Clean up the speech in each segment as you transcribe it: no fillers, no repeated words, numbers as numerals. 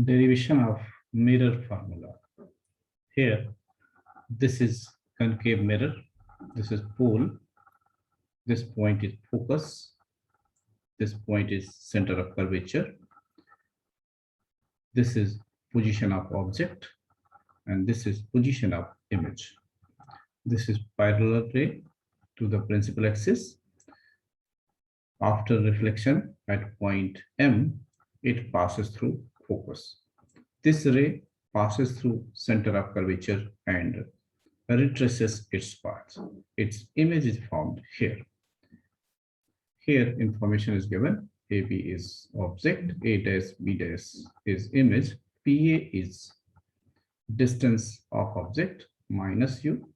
Derivation of mirror formula. Here, this is concave mirror. This is pole. This point is focus. This point is center of curvature. This is position of object, and this is position of image. This is parallel ray to the principal axis. After reflection at point M, it passes through focus. This ray passes through center of curvature and retraces its path. Its image is formed here. Here information is given. AB is object, A dash B dash is image, PA is distance of object minus U,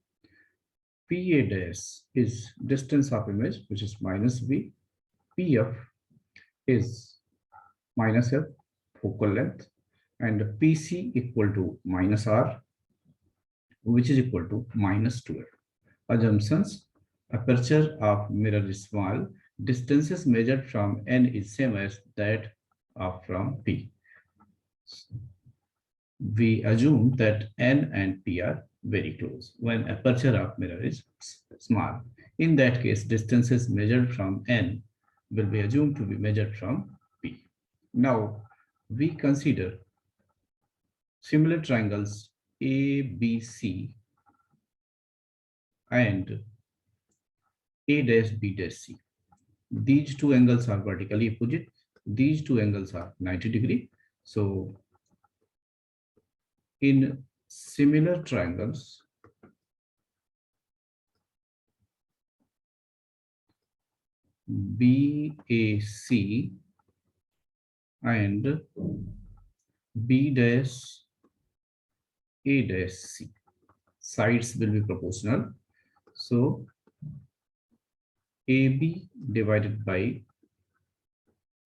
PA dash is distance of image, which is minus V, PF is minus F, focal length, and PC equal to minus R, which is equal to minus 12. Assumptions: aperture of mirror is small, distances measured from N is same as that of from P. We assume that N and P are very close when aperture of mirror is small. In that case, distances measured from N will be assumed to be measured from P. Now, we consider similar triangles ABC and A dash B dash C. These two angles are vertically opposite. These two angles are 90 degree. So in similar triangles, BAC and B dash A dash C, sides will be proportional. So AB divided by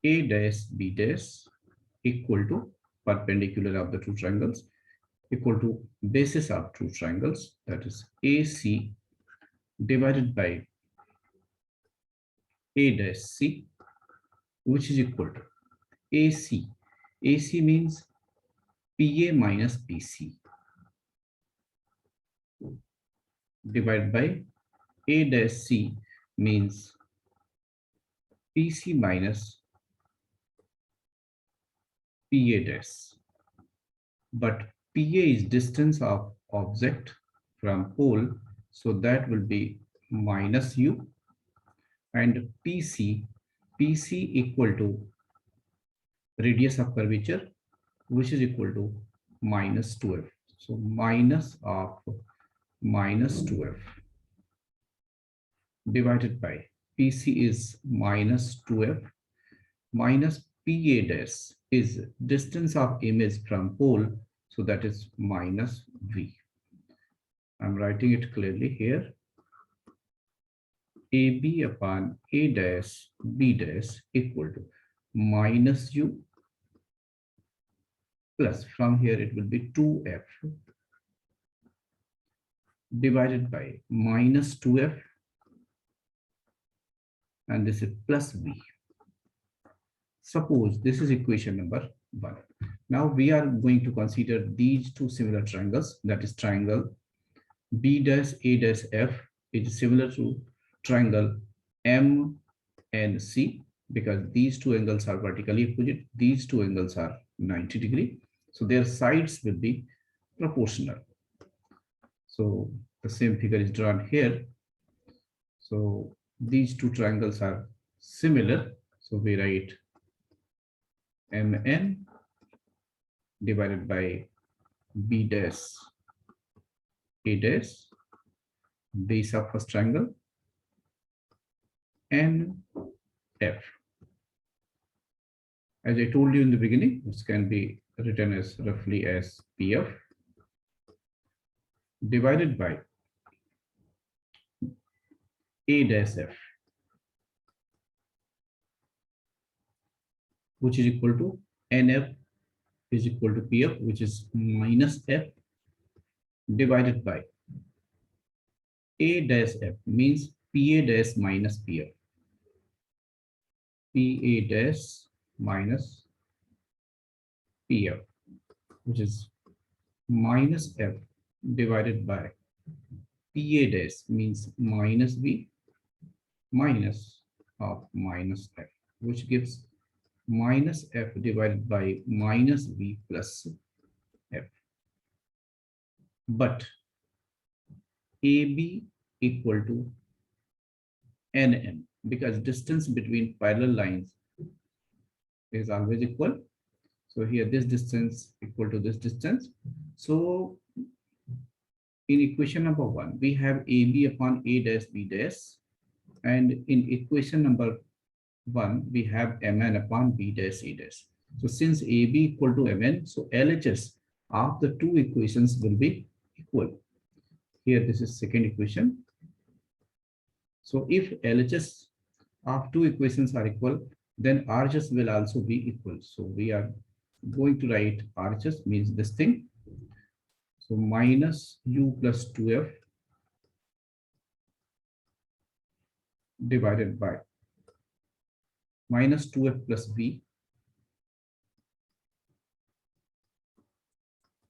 A dash B dash equal to perpendicular of the two triangles equal to basis of two triangles, that is AC divided by A dash C, which is equal to AC. AC means PA minus PC divided by A dash C means PC minus PA dash. But PA is distance of object from pole, so that will be minus U, and PC equal to radius of curvature, which is equal to minus 2F. So minus of minus 2F divided by PC is minus 2F minus PA dash is distance of image from pole, so that is minus V. I'm writing it clearly here. AB upon A dash B dash equal to minus U plus, from here it will be 2F divided by minus 2F, and this is plus V. Suppose this is equation number 1. Now we are going to consider these two similar triangles, that is triangle B dash A dash F is similar to triangle MNC, because these two angles are vertically opposite, these two angles are 90 degree, so their sides will be proportional. So the same figure is drawn here. So these two triangles are similar, so we write MN divided by B dash A dash, base of first triangle, and F. As I told you in the beginning, this can be written as roughly as PF divided by A dash F, which is equal to NF is equal to PF, which is minus F, divided by A dash F means PA dash minus PF. PA dash minus PF. which is minus f divided by PA dash means minus b minus of minus f, which gives minus f divided by minus b plus f. But AB equal to NM, because distance between parallel lines is always equal. So here this distance equal to this distance. So in equation number 1, we have AB upon A dash B dash. And in equation number 1, we have Mn upon B dash C dash. So since AB equal to Mn, so LHS of the two equations will be equal. Here this is second equation. So if LHS of two equations are equal, then RHS will also be equal. So we are going to write RHS means this thing. So minus U plus 2F divided by minus 2F plus V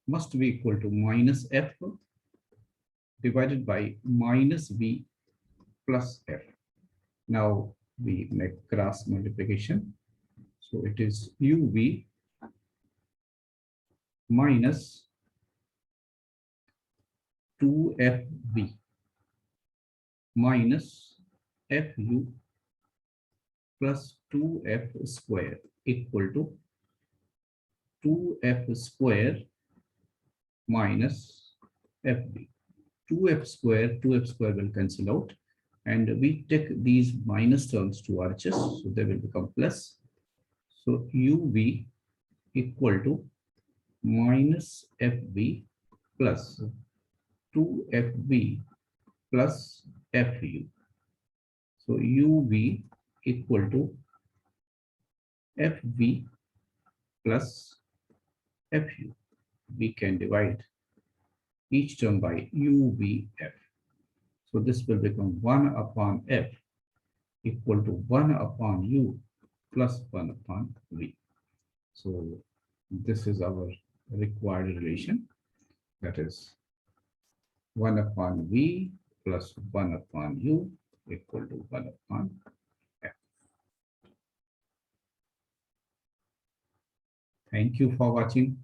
must be equal to minus F divided by minus V plus F. Now we make cross multiplication. So it is UV minus 2FV minus FU plus 2F square equal to 2F square minus FB. 2F square will cancel out, and we take these minus terms to RHS, so they will become plus. So UV equal to minus FB plus 2FB plus FU. So UV equal to FV plus FU. We can divide each term by UVF. So this will become 1 upon F equal to 1 upon U plus 1 upon V. So this is our required relation, that is 1 upon V plus 1 upon U equal to 1 upon F. Thank you for watching.